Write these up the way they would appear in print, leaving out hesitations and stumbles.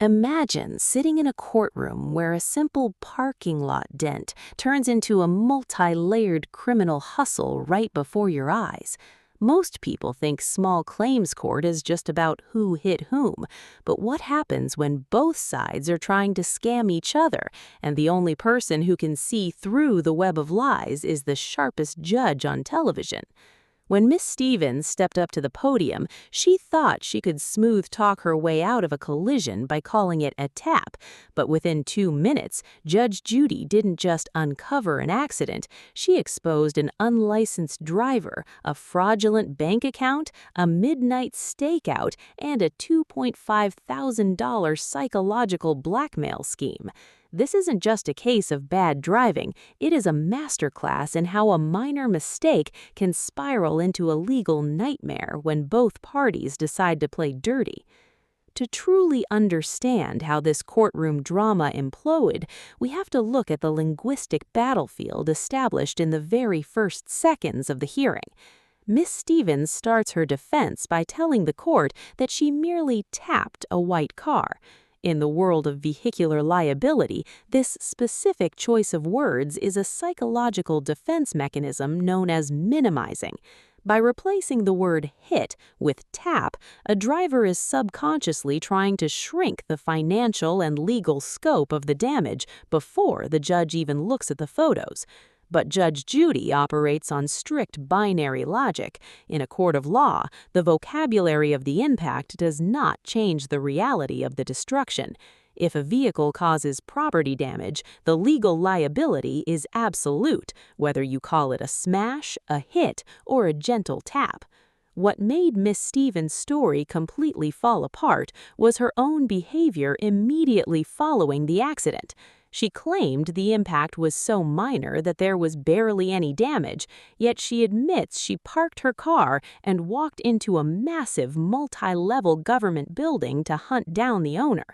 Imagine sitting in a courtroom where a simple parking lot dent turns into a multi-layered criminal hustle right before your eyes. Most people think small claims court is just about who hit whom, but what happens when both sides are trying to scam each other, and the only person who can see through the web of lies is the sharpest judge on television? When Miss Stevens stepped up to the podium, she thought she could smooth talk her way out of a collision by calling it a tap, but within 2 minutes, Judge Judy didn't just uncover an accident, she exposed an unlicensed driver, a fraudulent bank account, a midnight stakeout, and a $2,500 psychological blackmail scheme. This isn't just a case of bad driving, it is a masterclass in how a minor mistake can spiral into a legal nightmare when both parties decide to play dirty. To truly understand how this courtroom drama imploded, we have to look at the linguistic battlefield established in the very first seconds of the hearing. Miss Stevens starts her defense by telling the court that she merely tapped a white car. In the world of vehicular liability, this specific choice of words is a psychological defense mechanism known as minimizing. By replacing the word hit with tap, a driver is subconsciously trying to shrink the financial and legal scope of the damage before the judge even looks at the photos. But Judge Judy operates on strict binary logic. In a court of law, the vocabulary of the impact does not change the reality of the destruction. If a vehicle causes property damage, the legal liability is absolute, whether you call it a smash, a hit, or a gentle tap. What made Miss Stevens' story completely fall apart was her own behavior immediately following the accident. She claimed the impact was so minor that there was barely any damage, yet she admits she parked her car and walked into a massive multi-level government building to hunt down the owner.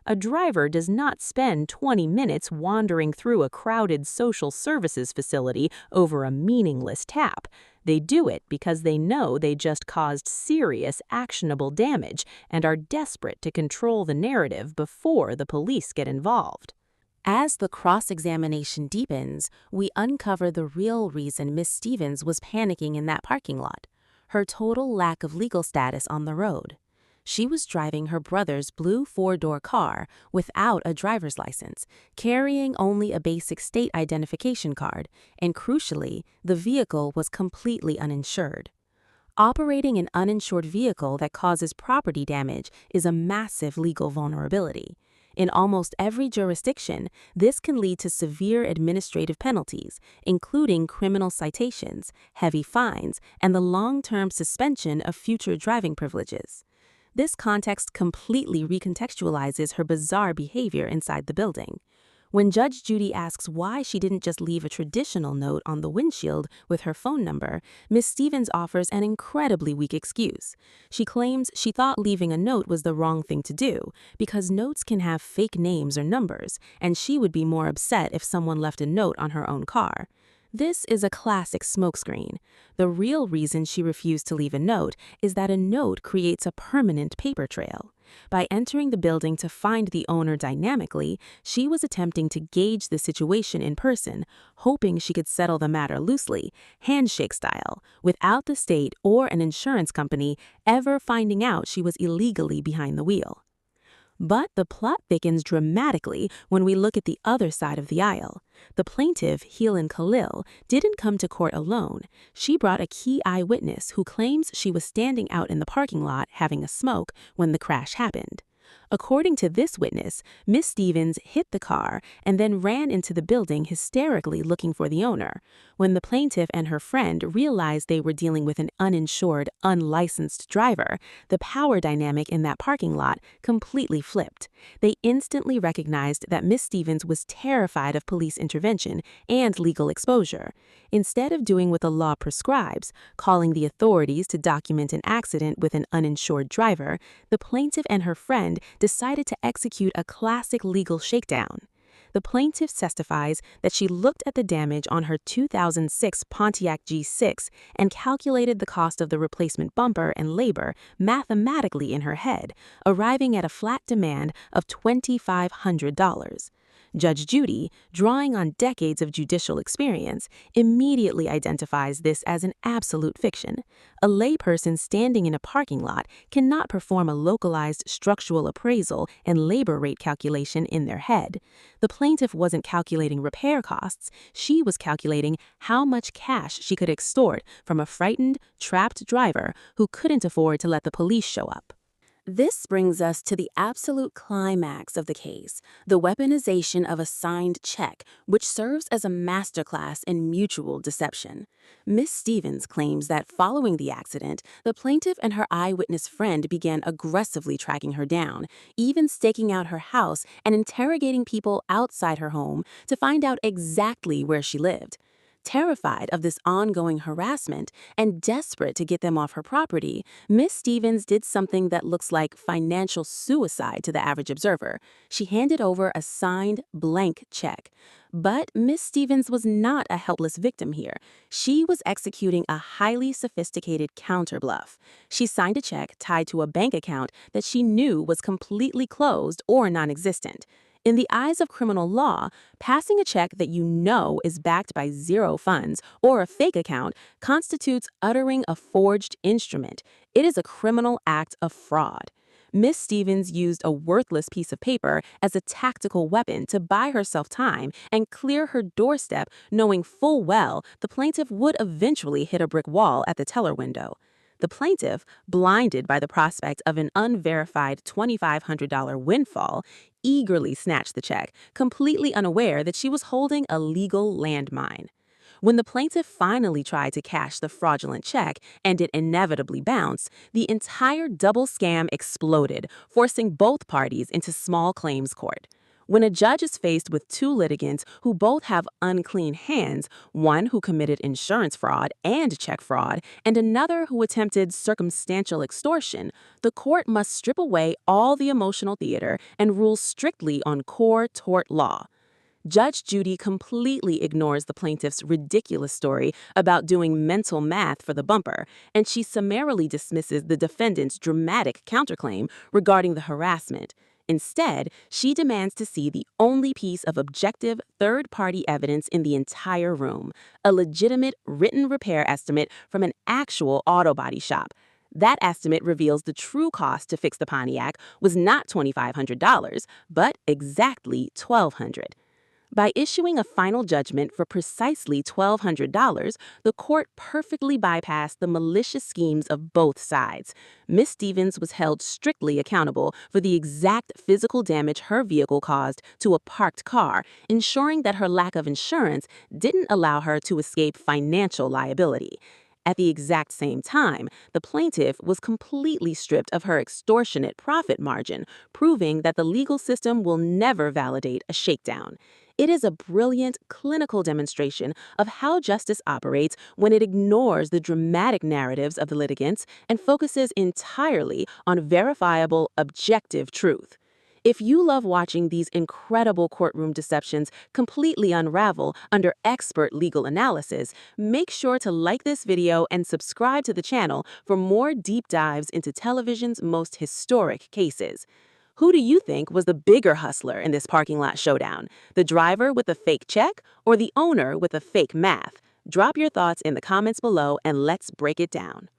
A driver does not spend 20 minutes wandering through a crowded social services facility over a meaningless tap. They do it because they know they just caused serious, actionable damage and are desperate to control the narrative before the police get involved. As the cross-examination deepens, we uncover the real reason Miss Stevens was panicking in that parking lot: her total lack of legal status on the road. She was driving her brother's blue 4-door car without a driver's license, carrying only a basic state identification card, and crucially, the vehicle was completely uninsured. Operating an uninsured vehicle that causes property damage is a massive legal vulnerability. In almost every jurisdiction, this can lead to severe administrative penalties, including criminal citations, heavy fines, and the long-term suspension of future driving privileges. This context completely recontextualizes her bizarre behavior inside the building. When Judge Judy asks why she didn't just leave a traditional note on the windshield with her phone number, Miss Stevens offers an incredibly weak excuse. She claims she thought leaving a note was the wrong thing to do because notes can have fake names or numbers, and she would be more upset if someone left a note on her own car. This is a classic smokescreen. The real reason she refused to leave a note is that a note creates a permanent paper trail. By entering the building to find the owner dynamically, she was attempting to gauge the situation in person, hoping she could settle the matter loosely, handshake style, without the state or an insurance company ever finding out she was illegally behind the wheel. But the plot thickens dramatically when we look at the other side of the aisle. The plaintiff, Helen Khalil, didn't come to court alone. She brought a key eyewitness who claims she was standing out in the parking lot having a smoke when the crash happened. According to this witness, Miss Stevens hit the car and then ran into the building hysterically looking for the owner. When the plaintiff and her friend realized they were dealing with an uninsured, unlicensed driver, the power dynamic in that parking lot completely flipped. They instantly recognized that Miss Stevens was terrified of police intervention and legal exposure. Instead of doing what the law prescribes, calling the authorities to document an accident with an uninsured driver, the plaintiff and her friend decided to execute a classic legal shakedown. The plaintiff testifies that she looked at the damage on her 2006 Pontiac G6 and calculated the cost of the replacement bumper and labor mathematically in her head, arriving at a flat demand of $2,500. Judge Judy, drawing on decades of judicial experience, immediately identifies this as an absolute fiction. A layperson standing in a parking lot cannot perform a localized structural appraisal and labor rate calculation in their head. The plaintiff wasn't calculating repair costs, she was calculating how much cash she could extort from a frightened, trapped driver who couldn't afford to let the police show up. This brings us to the absolute climax of the case, the weaponization of a signed check, which serves as a masterclass in mutual deception. Miss Stevens claims that following the accident, the plaintiff and her eyewitness friend began aggressively tracking her down, even staking out her house and interrogating people outside her home to find out exactly where she lived. Terrified of this ongoing harassment and desperate to get them off her property, Miss Stevens did something that looks like financial suicide to the average observer. She handed over a signed blank check. But Miss Stevens was not a helpless victim here. She was executing a highly sophisticated counter-bluff. She signed a check tied to a bank account that she knew was completely closed or non-existent. In the eyes of criminal law, passing a check that you know is backed by zero funds or a fake account constitutes uttering a forged instrument. It is a criminal act of fraud. Miss Stevens used a worthless piece of paper as a tactical weapon to buy herself time and clear her doorstep, knowing full well the plaintiff would eventually hit a brick wall at the teller window. The plaintiff, blinded by the prospect of an unverified $2,500 windfall, eagerly snatched the check, completely unaware that she was holding a legal landmine. When the plaintiff finally tried to cash the fraudulent check and it inevitably bounced, the entire double scam exploded, forcing both parties into small claims court. When a judge is faced with two litigants who both have unclean hands, one who committed insurance fraud and check fraud, and another who attempted circumstantial extortion, the court must strip away all the emotional theater and rule strictly on core tort law. Judge Judy completely ignores the plaintiff's ridiculous story about doing mental math for the bumper, and she summarily dismisses the defendant's dramatic counterclaim regarding the harassment. Instead, she demands to see the only piece of objective third-party evidence in the entire room, a legitimate written repair estimate from an actual auto body shop. That estimate reveals the true cost to fix the Pontiac was not $2,500, but exactly $1,200. By issuing a final judgment for precisely $1,200, the court perfectly bypassed the malicious schemes of both sides. Miss Stevens was held strictly accountable for the exact physical damage her vehicle caused to a parked car, ensuring that her lack of insurance didn't allow her to escape financial liability. At the exact same time, the plaintiff was completely stripped of her extortionate profit margin, proving that the legal system will never validate a shakedown. It is a brilliant clinical demonstration of how justice operates when it ignores the dramatic narratives of the litigants and focuses entirely on verifiable, objective truth. If you love watching these incredible courtroom deceptions completely unravel under expert legal analysis, make sure to like this video and subscribe to the channel for more deep dives into television's most historic cases. Who do you think was the bigger hustler in this parking lot showdown? The driver with the fake check or the owner with the fake math? Drop your thoughts in the comments below and let's break it down.